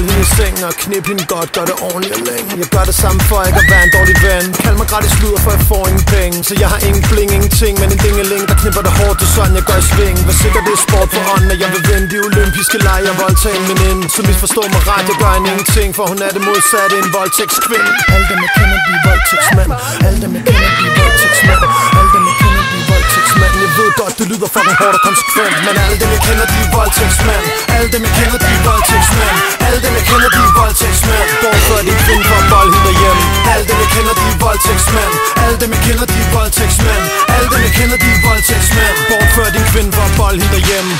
hende i sengen og knip hende godt, gør det ordentligt og længe. Jeg gør det samme for ikke at være en dårlig ven. Kald mig gratis luder, for jeg får ingen penge. Så jeg har ingen bling, ingenting, men en dingeling, der knipper det hårdt, det er sådan jeg gør i sving. Hvad sikkert det er sport for ånden, at jeg vil vinde de olympiske lege og voldtage en veninde. Så misforstår mig ret, jeg gør en ingenting, for hun er det modsatte, en voldtægtskvinde. Alle dem jeg kender, de er voldtægtsmænd. Alle dem jeg kender, de er voldtægtsmænd. Alle dem jeg kender, de er voldtægtsmænd. Jeg ved godt, det lyder fucking hårdt og konsekvent, men alle dem jeg kender, de er voldtægtsmænd. Alle dem jeg kender, de er voldtægtsmænd. Alle dem jeg kender, de er voldtægtsmænd. Bortfør de kvinde for at bold hende derhjemme. Alle dem jeg kender, de er voldtægtsmænd. Alle dem jeg kender, de er voldtægtsmænd. Alle dem jeg kender, de er voldtægtsmænd. Bortfør din kvinde for at bold hende derhjemme.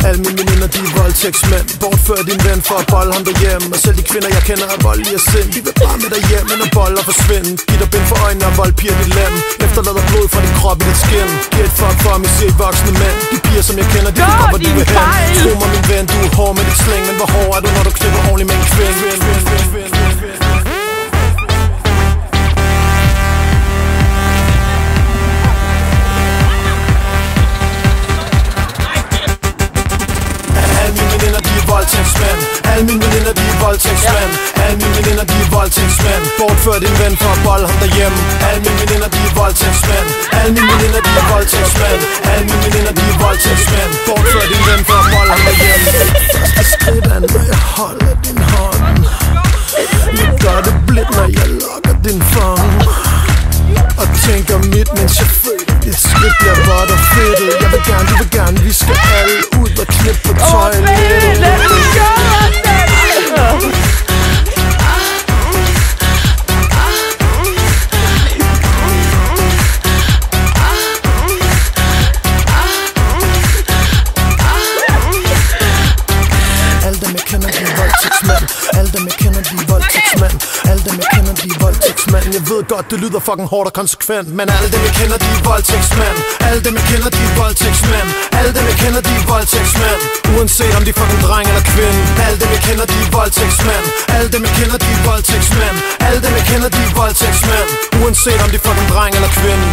Alle mine veninder, de er voldtægtsmænd. Bortfør din ven for at bolle ham derhjemme. Og selv de kvinder, jeg kender, er voldelige og sind. De vil bare med dig hjem, men at bolle og forsvinde. Giv dig bind for øjnene og voldpiger dit lem. Efterlader blod fra din krop i dit skin. Giv et fuck for mig, siger voksne mænd. De piger, som jeg kender, de ved godt, hvor de vil hen. Tro mig, min ven, du er hård med dit sling. Men hvor hård er du, når du knipper ordentligt med en kvinde? Voldtægtsmænd. Alle mine veninder, de er voldtægtsmænd. Alle mine veninder, de er voldtægtsmænd. Bortfør din ven for at bolle ham derhjemme. Alle mine veninder, de er voldtægtsmænd. Alle mine veninder, de er voldtægtsmænd. Alle mine veninder, de er voldtægtsmænd. Bortfør din ven for at bolle ham derhjemme. Første skridt er, når jeg holder din hånd. Jeg gør det blidt, når jeg lokker din fang. Og tænker mit, mens jeg føler dit skridt bliver vådt og fedtet. Jeg vil gerne, du vil gerne, vi skal alle ud og knippe på toilettet. Alle dem jeg kender, de er voldtægtsmænd. Alle dem jeg kender, de er voldtægtsmænd. Alle dem jeg kender, de er voldtægtsmænd. Jeg ved godt, det lyder fucking hårdt og konsekvent, men alle dem jeg kender, de er voldtægtsmænd. Alle dem jeg kender, de er voldtægtsmænd. Alle dem jeg kender, de er voldtægtsmænd. Uanset om de er fucking dreng eller kvinde. Alle dem jeg kender, de er voldtægtsmænd. Alle dem jeg kender, de er voldtægtsmænd. Alle dem jeg kender, de er voldtægtsmænd. Uanset om de er fucking dreng eller kvinde.